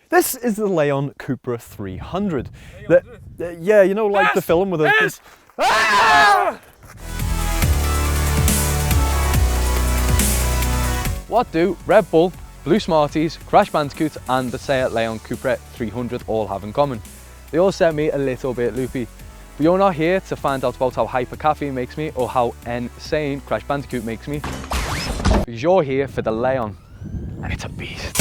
This is the Leon Cupra 300. Yeah, you know, like the film with the... What do Red Bull, Blue Smarties, Crash Bandicoot and the Seat Leon Cupra 300 all have in common? They all set me a little bit loopy. But you're not here to find out about how hyper caffeine makes me or how insane Crash Bandicoot makes me. Because you're here for the Leon, and it's a beast.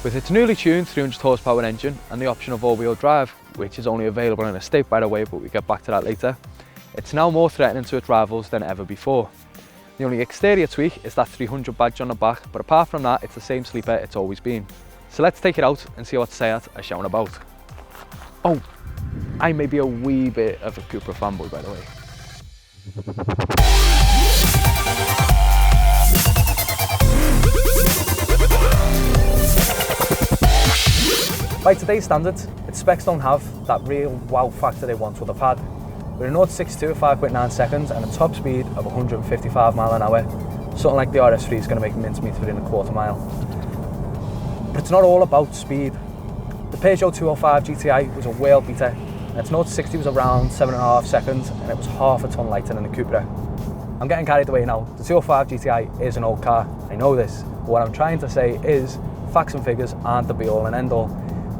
With its newly tuned 300 horsepower engine and the option of all-wheel drive, which is only available in a state by the way, but we'll get back to that later, it's now more threatening to its rivals than ever before. The only exterior tweak is that 300 badge on the back, but apart from that, it's the same sleeper it's always been. So let's take it out and see what Seat are shouting about. Oh, I may be a wee bit of a Cupra fanboy, by the way. By today's standards, its specs don't have that real wow factor they once would have had. With a 0-62 at 5.9 seconds and a top speed of 155 mile an hour, something like the RS3 is going to make mincemeat within a quarter mile. But it's not all about speed. The Peugeot 205 GTI was a world beater, and its 0-60 was around 7.5 seconds, and it was half a ton lighter than the Cupra. I'm getting carried away now. The 205 GTI is an old car, I know this, but what I'm trying to say is facts and figures aren't the be all and end all.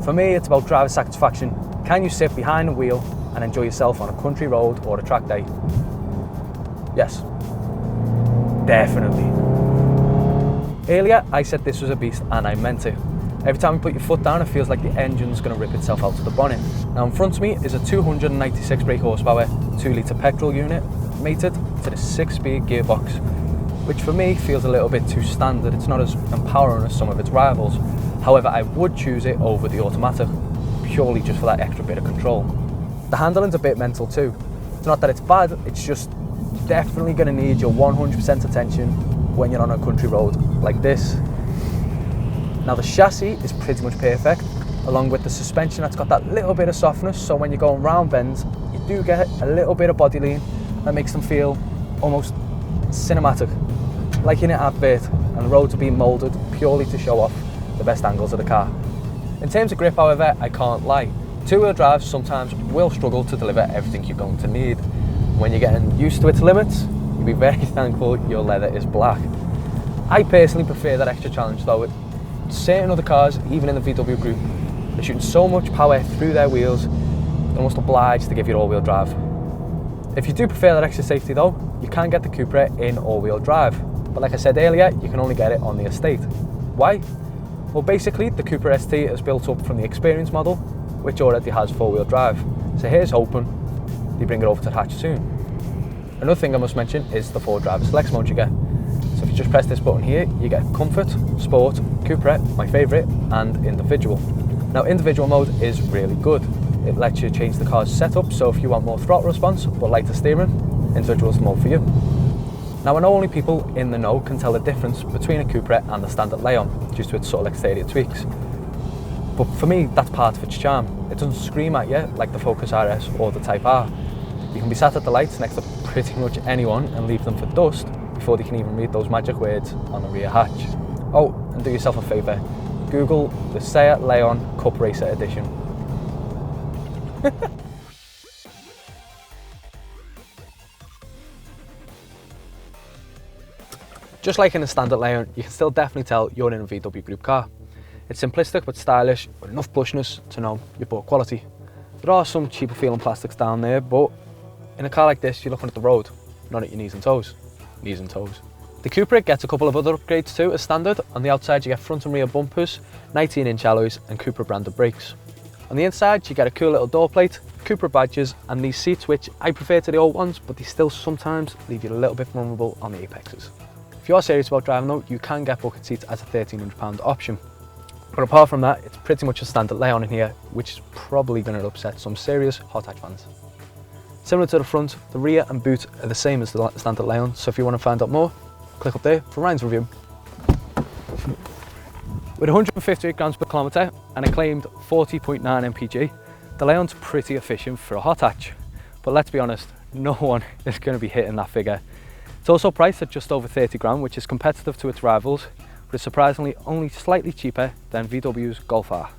For me, it's about driver satisfaction. Can you sit behind the wheel and enjoy yourself on a country road or a track day? Yes, definitely. Earlier, I said this was a beast, and I meant it. Every time you put your foot down, it feels like the engine's going to rip itself out of the bonnet. Now in front of me is a 296 brake horsepower, 2-litre petrol unit, mated to the 6-speed gearbox, which for me feels a little bit too standard. It's not as empowering as some of its rivals. However, I would choose it over the automatic, purely just for that extra bit of control. The handling's a bit mental too. It's not that it's bad, it's just definitely going to need your 100% attention when you're on a country road like this. Now the chassis is pretty much perfect, along with the suspension that's got that little bit of softness, so when you're going round bends, you do get a little bit of body lean that makes them feel almost cinematic, like in an advert, and the roads are being moulded purely to show off the best angles of the car. In terms of grip, however, I can't lie. Two-wheel drive sometimes will struggle to deliver everything you're going to need. When you're getting used to its limits, you'll be very thankful your leather is black. I personally prefer that extra challenge though. Certain other cars, even in the VW group, are shooting so much power through their wheels, they're almost obliged to give you all-wheel drive. If you do prefer that extra safety though, you can get the Cupra in all-wheel drive. But like I said earlier, you can only get it on the estate. Why? Well, basically, the Cupra ST is built up from the Experience model, which already has four-wheel drive. So here's hoping they bring it over to the hatch soon. Another thing I must mention is the 4 driver select mode you get. So if you just press this button here, you get Comfort, Sport, Cupra, my favourite, and Individual. Now, Individual mode is really good. It lets you change the car's setup, so if you want more throttle response but lighter steering, Individual's the mode for you. Now, I know only people in the know can tell the difference between a Cupra and the standard Leon, due to its subtle exterior tweaks. But for me, that's part of its charm. It doesn't scream at you like the Focus RS or the Type R. You can be sat at the lights next to pretty much anyone and leave them for dust before they can even read those magic words on the rear hatch. Oh, and do yourself a favour, Google the Seat Leon Cup Racer Edition. Just like in a standard Leon, you can still definitely tell you're in a VW group car. It's simplistic but stylish, with enough plushness to know you bought quality. There are some cheaper feeling plastics down there, but in a car like this, you're looking at the road, not at your knees and toes. Knees and toes. The Cupra gets a couple of other upgrades too as standard. On the outside you get front and rear bumpers, 19-inch alloys and Cupra branded brakes. On the inside you get a cool little door plate, Cupra badges and these seats, which I prefer to the old ones, but they still sometimes leave you a little bit vulnerable on the apexes. If you're serious about driving though, you can get bucket seats as a £1,300 option. But apart from that, it's pretty much a standard Leon in here, which is probably going to upset some serious hot hatch fans. Similar to the front, the rear and boot are the same as the standard Leon, so if you want to find out more, click up there for Ryan's review. With 158 grams per kilometre and a claimed 40.9 mpg, the Leon's pretty efficient for a hot hatch. But let's be honest, no one is going to be hitting that figure. It's also priced at just over 30 grand, which is competitive to its rivals, but is surprisingly only slightly cheaper than VW's Golf R.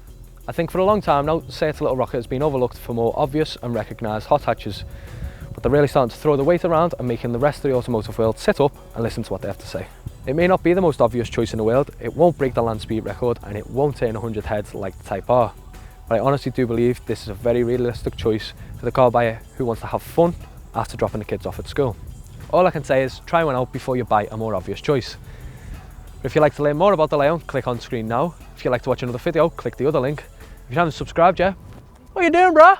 I think for a long time now, Seat's Little Rocket has been overlooked for more obvious and recognised hot hatches, but they're really starting to throw the weight around and making the rest of the automotive world sit up and listen to what they have to say. It may not be the most obvious choice in the world, it won't break the land speed record, and it won't turn 100 heads like the Type R. But I honestly do believe this is a very realistic choice for the car buyer who wants to have fun after dropping the kids off at school. All I can say is try one out before you buy a more obvious choice. If you'd like to learn more about the Leon, click on screen now. If you'd like to watch another video, click the other link. If you haven't subscribed yet, what are you doing, bruh?